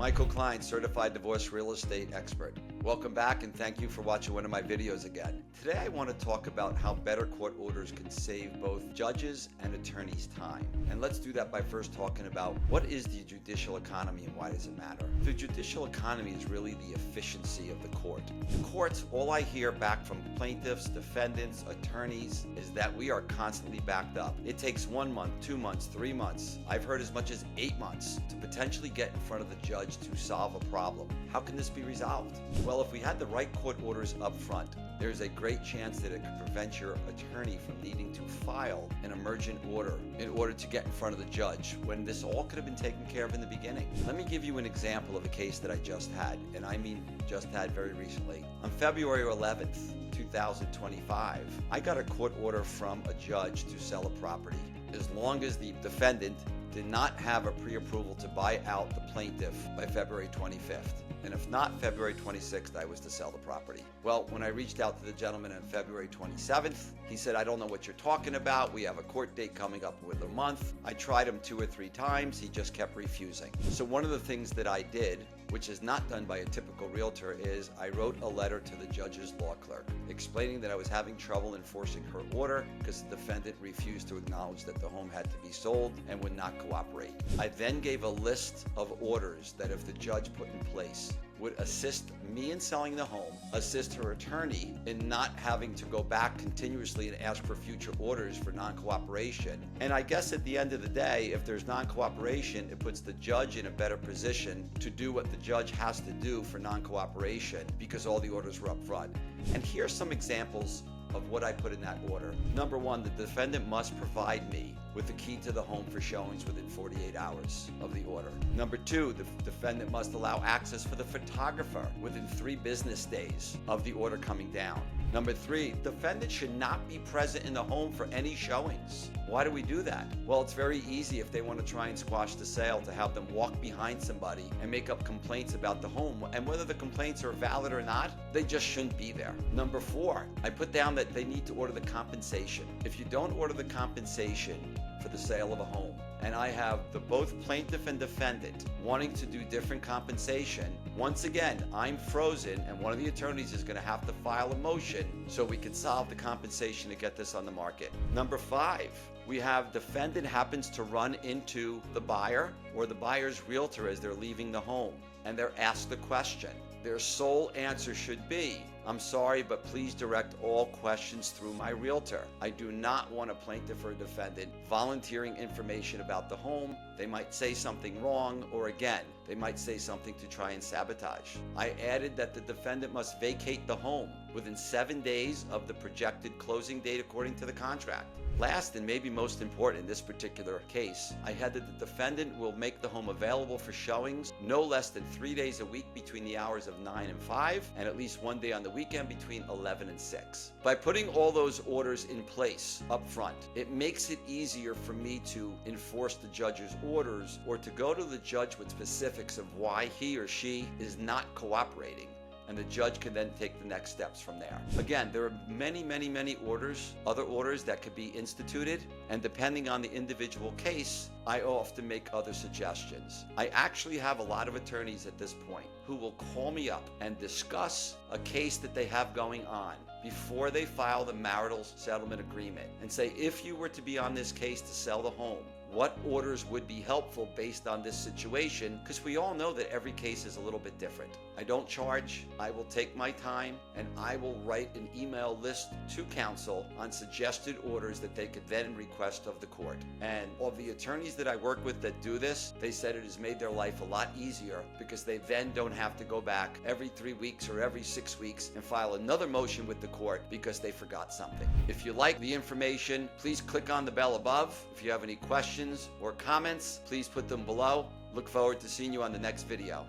Michael Klein, Certified Divorce Real Estate Expert. Welcome back and thank you for watching one of my videos again. Today I want to talk about how better court orders can save both judges and attorneys time. And let's do that by first talking about what is the judicial economy and why does it matter? The judicial economy is really the efficiency of the court. The courts, all I hear back from plaintiffs, defendants, attorneys is that we are constantly backed up. It takes 1 month, 2 months, 3 months. I've heard as much as 8 months to potentially get in front of the judge to solve a problem. How can this be resolved? Well, if we had the right court orders up front, there's a great chance that it could prevent your attorney from needing to file an emergent order in order to get in front of the judge when this all could have been taken care of in the beginning. Let me give you an example of a case that I just had, and I mean just had very recently. On February 11th, 2025, I got a court order from a judge to sell a property as long as the defendant did not have a pre-approval to buy out the plaintiff by February 25th. And if not February 26th, I was to sell the property. Well, when I reached out to the gentleman on February 27th, he said, I don't know what you're talking about. We have a court date coming up within a month. I tried him 2 or 3 times. He just kept refusing. So one of the things that I did, which is not done by a typical realtor, is I wrote a letter to the judge's law clerk explaining that I was having trouble enforcing her order because the defendant refused to acknowledge that the home had to be sold and would not cooperate. I then gave a list of orders that if the judge put in place would assist me in selling the home, assist her attorney in not having to go back continuously and ask for future orders for non-cooperation. And I guess at the end of the day, if there's non-cooperation, it puts the judge in a better position to do what the judge has to do for non-cooperation because all the orders were up front. And here's some examples of what I put in that order. Number 1, the defendant must provide me with the key to the home for showings within 48 hours of the order. Number 2, the defendant must allow access for the photographer within 3 business days of the order coming down. Number 3, defendant should not be present in the home for any showings. Why do we do that? Well, it's very easy if they want to try and squash the sale to have them walk behind somebody and make up complaints about the home. And whether the complaints are valid or not, they just shouldn't be there. Number 4, I put down that they need to order the compensation. If you don't order the compensation for the sale of a home, and I have the both plaintiff and defendant wanting to do different compensation, once again, I'm frozen and one of the attorneys is going to have to file a motion so we can solve the compensation to get this on the market. Number 5, we have defendant happens to run into the buyer or the buyer's realtor as they're leaving the home and they're asked the question. Their sole answer should be, I'm sorry, but please direct all questions through my realtor. I do not want a plaintiff or a defendant volunteering information about the home. They might say something wrong, or again, they might say something to try and sabotage. I added that the defendant must vacate the home within 7 days of the projected closing date according to the contract. Last, and maybe most important in this particular case, I had that the defendant will make the home available for showings no less than 3 days a week between the hours of 9 and 5, and at least 1 day on the weekend between 11 and 6. By putting all those orders in place up front, it makes it easier for me to enforce the judge's orders or to go to the judge with specifics of why he or she is not cooperating. And the judge can then take the next steps from there. Again, there are many orders, other orders that could be instituted, and depending on the individual case, I often make other suggestions. I actually have a lot of attorneys at this point who will call me up and discuss a case that they have going on before they file the marital settlement agreement and say, if you were to be on this case to sell the home, what orders would be helpful based on this situation? Because we all know that every case is a little bit different. I don't charge. I will take my time and I will write an email list to counsel on suggested orders that they could then request of the court. And of the attorneys that I work with that do this, they said it has made their life a lot easier because they then don't have to go back every 3 weeks or every 6 weeks and file another motion with the court because they forgot something. If you like the information, please click on the bell above. If you have any questions or comments, please put them below. Look forward to seeing you on the next video.